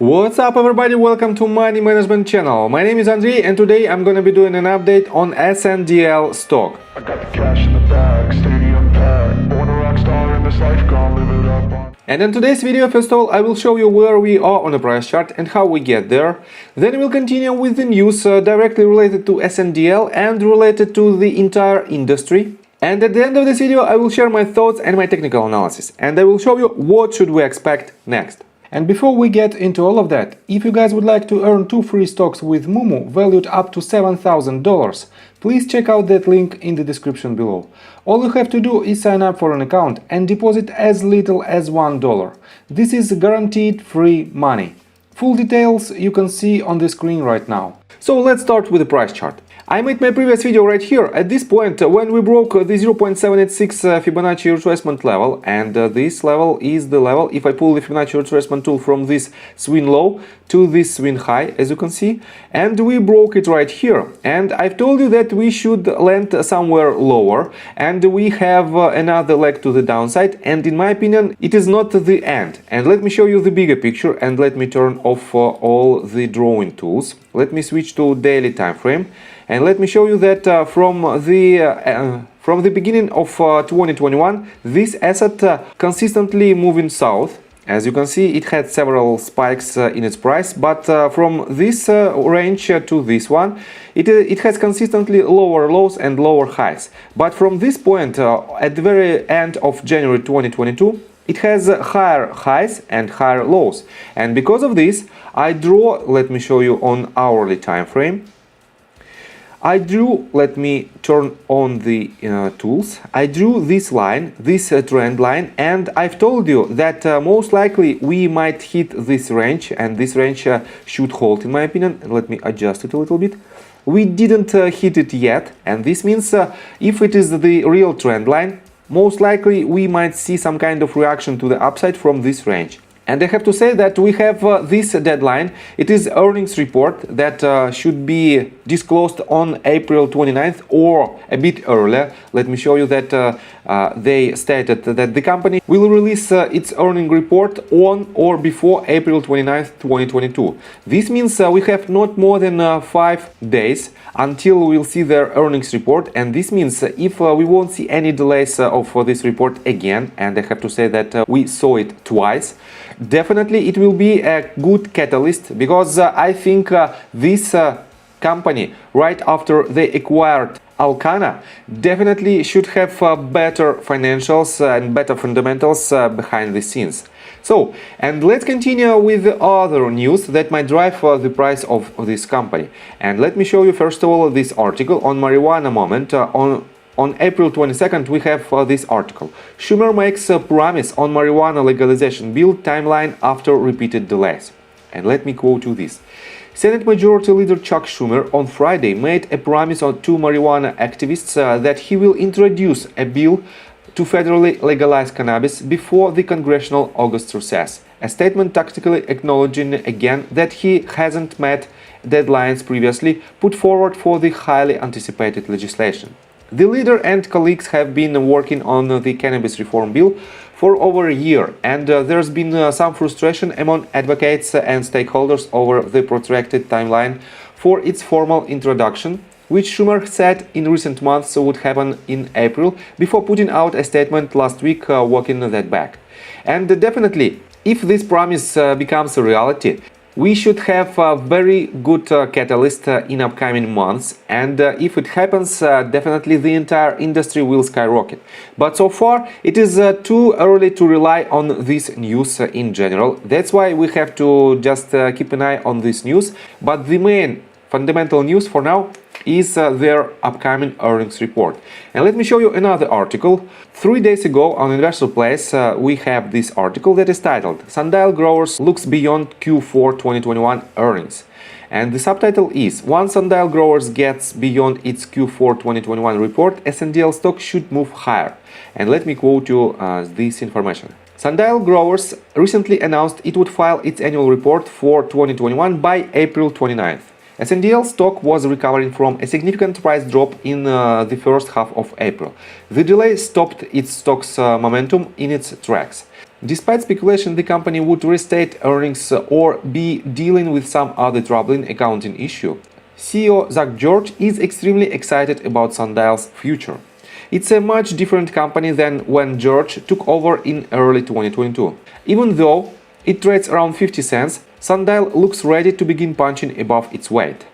What's up everybody, welcome to Money Management channel. My name is Andrei and today I'm gonna be doing an update on Sndl stock. I got the cash in the bag, stadium packed. Born a rock star in this life, gonna live it up on. And in today's video, first of all, I will show you where we are on the price chart and how we get there. Then we'll continue with the news directly related to Sndl and related to the entire industry. And at the end of this video, I will share my thoughts and my technical analysis. And I will show you what should we expect next. And before we get into all of that, if you guys would like to earn 2 free stocks with Moomoo valued up to $7,000, please check out that link in the description below. All you have to do is sign up for an account and deposit as little as $1. This is guaranteed free money. Full details you can see on the screen right now. So let's start with the price chart. I made my previous video right here at this point when we broke the 0.786 Fibonacci retracement level, and this level is the level if I pull the Fibonacci retracement tool from this swing low to this swing high, as you can see, and we broke it right here. And I've told you that we should land somewhere lower, and we have another leg to the downside, and in my opinion it is not the end. And let me show you the bigger picture, and let me turn off all the drawing tools. Let me switch to daily time frame. And let me show you that from the beginning of 2021, this asset consistently moving south. As you can see, it had several spikes in its price, but from this range to this one, it has consistently lower lows and lower highs. But from this point, at the very end of January 2022, it has higher highs and higher lows. And because of this, I draw, let me show you on hourly time frame. Let me turn on the tools. I drew this line, this trend line, and I've told you that most likely we might hit this range, and this range should hold in my opinion. Let me adjust it a little bit. We didn't hit it yet, and this means if it is the real trend line, most likely we might see some kind of reaction to the upside from this range. And I have to say that we have this deadline. It is earnings report that should be disclosed on April 29th or a bit earlier. Let me show you that they stated that the company will release its earning report on or before April 29th, 2022. This means we have not more than 5 days until we'll see their earnings report, and this means if we won't see any delays of this report again, and I have to say that we saw it twice, definitely it will be a good catalyst, because I think this company, right after they acquired Alcana, definitely should have better financials and better fundamentals behind the scenes. So, and let's continue with the other news that might drive the price of this company. And let me show you first of all this article on Marijuana Moment. On April 22nd, we have this article. Schumer makes a promise on marijuana legalization bill timeline after repeated delays. And let me quote you this. Senate Majority Leader Chuck Schumer on Friday made a promise to marijuana activists that he will introduce a bill to federally legalize cannabis before the congressional August recess, a statement tactically acknowledging again that he hasn't met deadlines previously put forward for the highly anticipated legislation. The leader and colleagues have been working on the cannabis reform bill for over a year, and there's been some frustration among advocates and stakeholders over the protracted timeline for its formal introduction, which Schumer said in recent months would happen in April, before putting out a statement last week walking that back. And definitely, if this promise becomes a reality, we should have a very good catalyst in upcoming months, and if it happens, definitely the entire industry will skyrocket. But so far, it is too early to rely on this news in general. That's why we have to just keep an eye on this news. But the main fundamental news for now is their upcoming earnings report. And let me show you another article. 3 days ago on Investor Place, we have this article that is titled Sundial Growers Looks Beyond Q4 2021 Earnings. And the subtitle is Once Sundial Growers gets beyond its Q4 2021 report, Sndl stock should move higher. And let me quote you this information. Sundial Growers recently announced it would file its annual report for 2021 by April 29th. Sndl stock was recovering from a significant price drop in the first half of April. The delay stopped its stock's momentum in its tracks. Despite speculation the company would restate earnings or be dealing with some other troubling accounting issue, CEO Zach George is extremely excited about Sundial's future. It's a much different company than when George took over in early 2022. Even though it trades around 50 cents, Sundial looks ready to begin punching above its weight.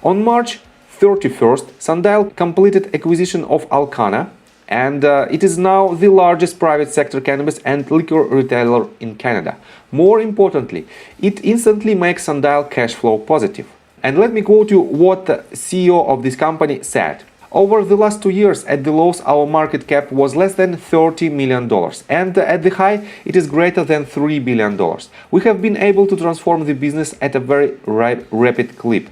On March 31st, Sundial completed acquisition of Alcana, and it is now the largest private sector cannabis and liquor retailer in Canada. More importantly, it instantly makes Sundial cash flow positive. And let me quote you what the CEO of this company said. Over the last 2 years, at the lows, our market cap was less than $30 million, and at the high, it is greater than $3 billion. We have been able to transform the business at a very rapid clip.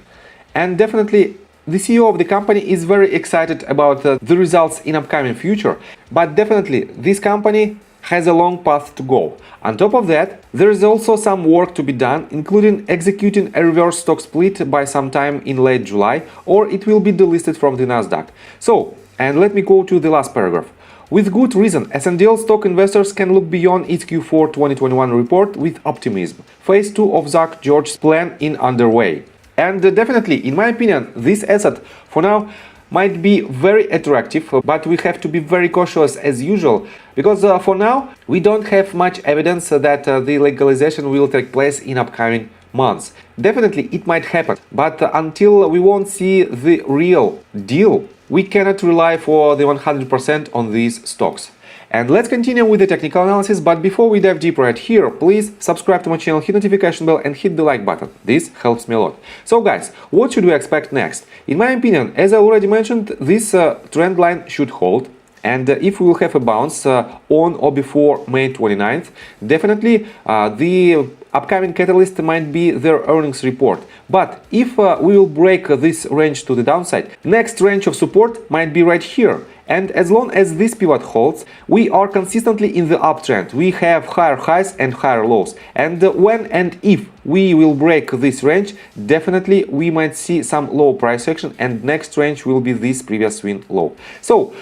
And definitely, the CEO of the company is very excited about the results in upcoming future, but definitely, this company has a long path to go. On top of that, there is also some work to be done, including executing a reverse stock split by some time in late July, or it will be delisted from the Nasdaq. So, and let me go to the last paragraph. With good reason, Sndl stock investors can look beyond its Q4 2021 report with optimism. Phase 2 of Zach George's plan is underway. And definitely, in my opinion, this asset, for now, might be very attractive, but we have to be very cautious as usual, because for now we don't have much evidence that the legalization will take place in upcoming months. Definitely it might happen, but until we won't see the real deal, we cannot rely for the 100% on these stocks. And let's continue with the technical analysis, but before we dive deeper right here, please subscribe to my channel, hit notification bell and hit the like button. This helps me a lot. So guys, what should we expect next? In my opinion, as I already mentioned, this trend line should hold. And if we will have a bounce on or before May 29th, definitely the upcoming catalyst might be their earnings report. But if we will break this range to the downside, next range of support might be right here. And as long as this pivot holds, we are consistently in the uptrend. We have higher highs and higher lows. And when and if we will break this range, definitely we might see some low price action, and next range will be this previous swing low. So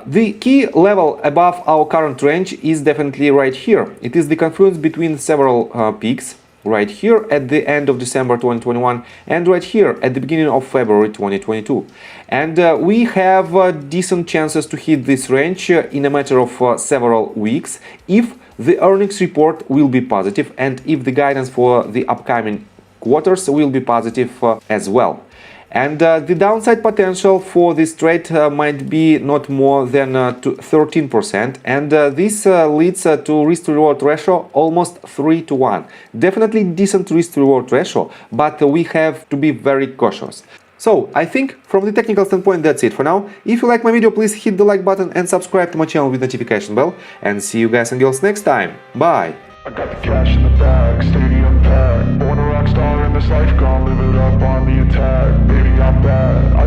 the key level above our current range is definitely right here. It is the confluence between several peaks. Right here at the end of December 2021 and right here at the beginning of February 2022. And we have decent chances to hit this range in a matter of several weeks if the earnings report will be positive and if the guidance for the upcoming quarters will be positive as well. And the downside potential for this trade might be not more than 13%, and this leads to risk-to-reward ratio almost 3-to-1. Definitely decent risk-to-reward ratio, but we have to be very cautious. So, I think from the technical standpoint that's it for now. If you like my video, please hit the like button and subscribe to my channel with notification bell. And see you guys and girls next time. Bye! I got the cash in the bag, stadium packed. Born a rock star in this life, gone live it up on the attack. Baby, I'm bad.